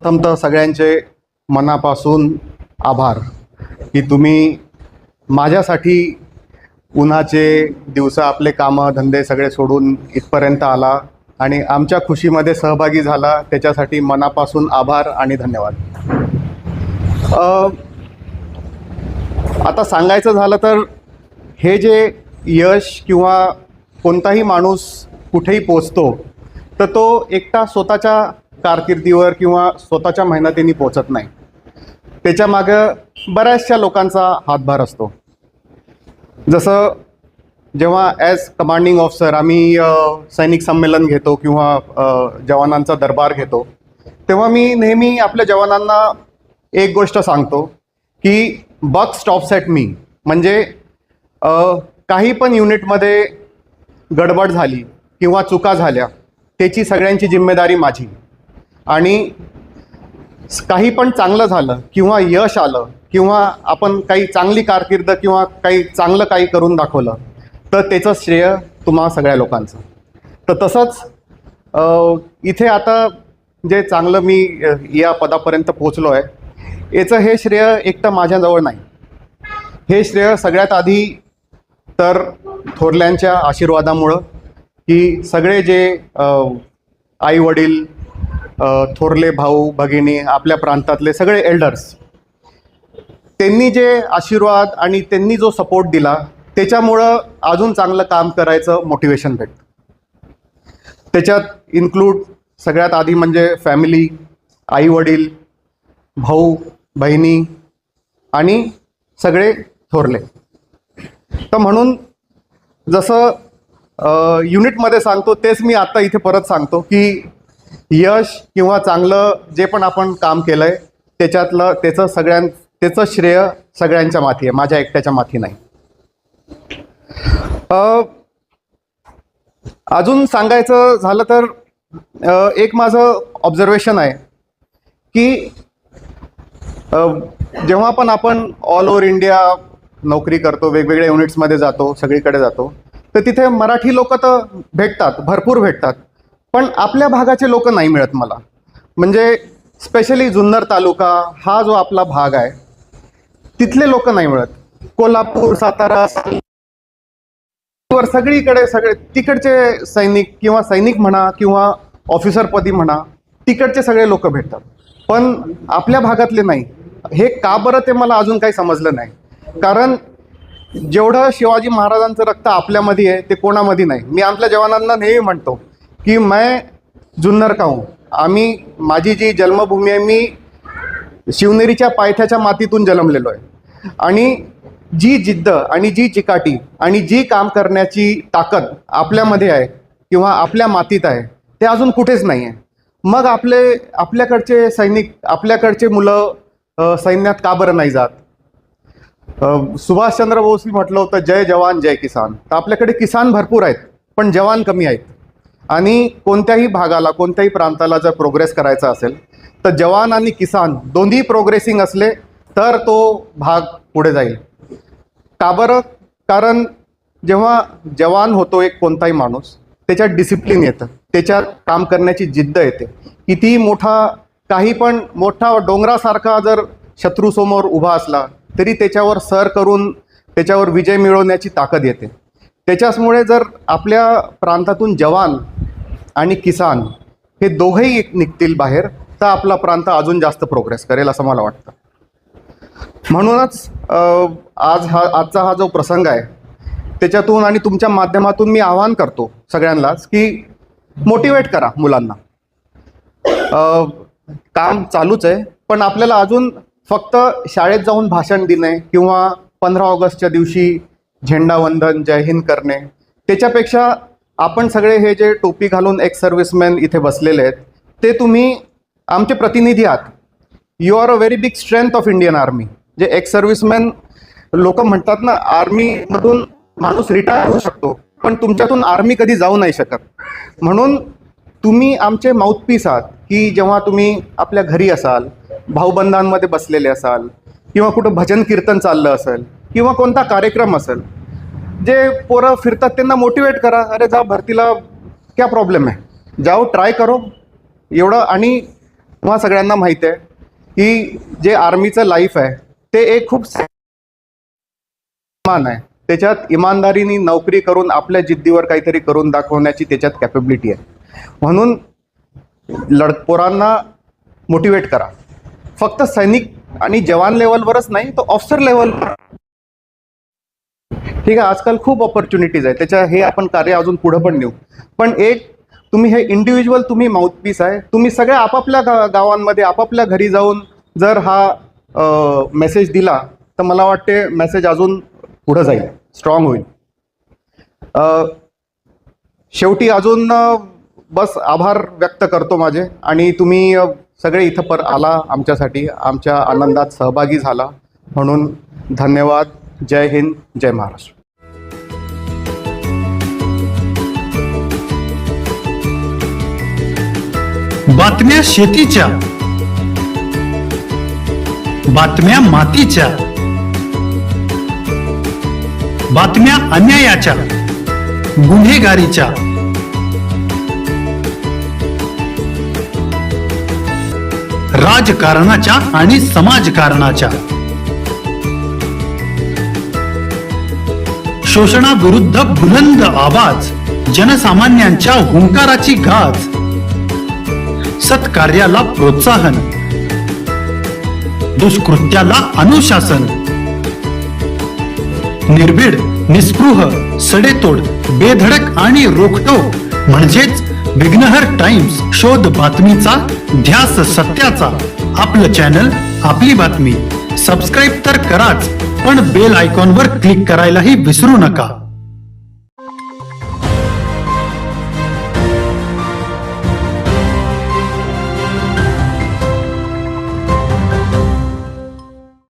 प्रथमतः सगळ्यांचे मनापासून आभार की तुम्ही माझ्यासाठी उन्हाचे दिवस आपले कामं धंदे सगळे सोडून इथपर्यंत आला आणि आमच्या खुशीमध्ये सहभागी झाला, त्याच्यासाठी मनापासून आभार आणि धन्यवाद. आता सांगायचं झालं तर हे जे यश किंवा कोणताही माणूस कुठेही पोचतो तर तो एकटा स्वतःच्या कारकिर्दीवर किंवा स्वतःच्या मेहनतीने पोचत नाही. त्याच्यामागं बऱ्याचशा लोकांचा हातभार असतो. जसं जेव्हा ॲज कमांडिंग ऑफिसर आम्ही सैनिक संमेलन घेतो किंवा जवानांचा दरबार घेतो, तेव्हा मी नेहमी आपल्या जवानांना एक गोष्ट सांगतो की बक स्टॉप्स ॲट मी. म्हणजे काही पण युनिटमध्ये गडबड झाली किंवा चुका झाल्या त्याची सगळ्यांची जिम्मेदारी माझी, आणि काही पण चांगलं झालं किंवा यश आलं किंवा आपण काही चांगली कारकीर्द किंवा काही चांगलं काही करून दाखवलं तर त्याचं श्रेय तुम्हा सगळ्या लोकांचं. तर तसंच इथे आता जे चांगलं मी या पदापर्यंत पोचलो आहे याचं हे श्रेय एकटं माझ्याजवळ नाही. हे श्रेय सगळ्यात आधी तर थोरल्यांच्या आशीर्वादामुळं, की सगळे जे आई वडील, थोरले भाऊ भगिनी, आपल्या प्रांतातले सगळे एल्डर्स, त्यांनी जे आशीर्वाद आणि त्यांनी जो सपोर्ट दिला त्याच्यामुळं अजून चांगलं काम करायचं मोटिवेशन भेटतं. त्याच्यात इन्क्लूड सगळ्यात आधी म्हणजे फॅमिली, आई वडील, भाऊ बहिणी आणि सगळे थोरले. तर म्हणून जसं युनिटमध्ये सांगतो तेच मी आत्ता इथे परत सांगतो की यश किंवा चांगलं जे पण आपण काम केलं आहे त्याचं श्रेय सगळ्यांच्या माथी आहे, माझ्या एकट्याच्या माथी नाही. अजून सांगायचं झालं तर एक माझं ऑब्झर्वेशन आहे की जेव्हा पण आपण ऑल ओव्हर इंडिया नोकरी करतो, वेगवेगळ्या युनिट्समध्ये जातो, सगळीकडे जातो, तर तिथे मराठी लोक तर भेटतात, भरपूर भेटतात, पण आपल्या भागाचे लोक नाही मिळत मला. म्हणजे स्पेशली जुन्नर तालुका हा जो आपला भाग आहे तिथले लोक नाही मिळत. कोल्हापूर, सातारा, सगळीकडे सगळे तिकडचे सैनिक म्हणा किंवा ऑफिसरपदी म्हणा, तिकडचे सगळे लोक भेटतात, पण आपल्या भागातले नाही. हे का बरं ते मला अजून काही समजलं नाही. कारण जेवढं शिवाजी महाराजांचं रक्त आपल्यामध्ये आहे ते कोणामध्ये नाही. मी आपल्या जवानांना नेहमी म्हणतो की मैं जुन्नर का हूँ. माझी जी जन्मभूमी आहे, मी शिवनेरीच्या पायथ्याच्या मातीतून जन्मलेलो आहे, आणि जी जिद्द आणि जी चिकाटी आणि जी काम करण्याची ताकद आपल्यामध्ये आहे किंवा आपल्या मातीत आहे ते अजून कुठेच नाही आहे. मग आपल्याकडचे सैनिक, आपल्याकडचे मुलं सैन्यात का बरं नाही जात? सुभाषचंद्र बोसनी म्हटलं होतं जय जवान जय किसान. तर आपल्याकडे किसान भरपूर आहेत पण जवान कमी आहेत. आणि कोणत्याही भागाला, कोणत्याही प्रांताला जर प्रोग्रेस करायचा असेल तर जवान आणि किसान दोन्ही प्रोग्रेसिंग असले तर तो भाग पुढे जाईल. का बरं? कारण जेव्हा जवान होतो एक कोणताही माणूस, त्याच्यात डिसिप्लिन येतं, त्याच्यात काम करण्याची जिद्द येते. कितीही काही पण मोठा डोंगरासारखा जर शत्रूसमोर उभा असला तरी त्याच्यावर सर करून त्याच्यावर विजय मिळवण्याची ताकद येते. त्याच्याचमुळे जर आपल्या प्रांतातून जवान आणि किसान हे दोघंही निघतील बाहेर तर आपला प्रांत अजून जास्त प्रोग्रेस करेल असं मला वाटतं. म्हणूनच आजचा हा जो प्रसंग आहे त्याच्यातून आणि तुमच्या माध्यमातून मी आवाहन करतो सगळ्यांनाच की मोटिवेट करा मुलांना. काम चालूच आहे, पण आपल्याला अजून फक्त शाळेत जाऊन भाषण देणे किंवा 15 ऑगस्टच्या दिवशी झेंडावंदन, जय हिंद करणे, त्याच्यापेक्षा आपण सगळे हे जे टोपी घालून एक्स सर्व्हिसमॅन इथे बसलेले आहेत ते तुम्ही आमचे प्रतिनिधी आहात. You are a very big strength of Indian army. जे एक्स सर्व्हिसमॅन लोक म्हणतात ना, आर्मीमधून माणूस रिटायर होऊ शकतो पण तुमच्यातून आर्मी कधी जाऊ नाही शकत. म्हणून तुम्ही आमचे माउथपीस आहात की जेव्हा तुम्ही आपल्या घरी असाल, भाऊबंधांमध्ये बसलेले असाल किंवा कुठं भजन कीर्तन चाललं असेल किंवा कोणता कार्यक्रम असेल, जे पोरं फिरतात त्यांना मोटिवेट करा. अरे जा भरतीला, क्या प्रॉब्लेम आहे, जाओ, ट्राय करो एवढं. आणि तुम्हा सगळ्यांना माहित आहे की जे आर्मीचं लाईफ आहे ते एक खूप समान आहे. त्याच्यात इमानदारीने नोकरी करून आपल्या जिद्दीवर काहीतरी करून दाखवण्याची त्याच्यात कॅपेबिलिटी आहे. म्हणून पोरांना मोटिवेट करा. फक्त सैनिक आणि जवान लेवलवरच नाही, तो ऑफिसर लेवल. ठीक आहे, आजकाल खूप ऑपॉर्च्युनिटीज आहे, त्याच्या हे आपण कार्य अजून पुढे पण नेऊ. पण एक तुम्ही हे इंडिव्हिज्युअल तुम्ही माउथपीस आहे. तुम्ही सगळ्या आपापल्या गावांमध्ये आपापल्या घरी जाऊन जर हा मेसेज दिला तर मला वाटते मेसेज अजून पुढे जाईल, स्ट्रॉंग होईल. शेवटी अजून बस आभार व्यक्त करतो माझे. आणि तुम्ही सगळे इथं आला आमच्यासाठी, आमच्या आनंदात सहभागी झाला म्हणून धन्यवाद. जय हिंद, जय महाराष्ट्र. बातम्या शेतीच्या, बातम्या मातीच्या, बातम्या अन्यायाच्या, गुन्हेगारीच्या, राजकारणाच्या आणि समाजकारणाच्या, शोषणाविरुद्ध बुलंद आवाज, जनसामान्यांच्या हुंकाराची गाज, सत्कार्याला प्रोत्साहन, दुष्कृत्याला अनुशासन, निर्भीड, निस्पृह, सडेतोड, बेधडक आणि रोखटोक म्हणजेच विघ्नहर टाइम्स. शोध बातमीचा, ध्यास सत्याचा. आपलं चॅनल, आपली बातमी. सबस्क्राईब तर कराच, पण बेल आयकॉनवर क्लिक करायलाही विसरू नका.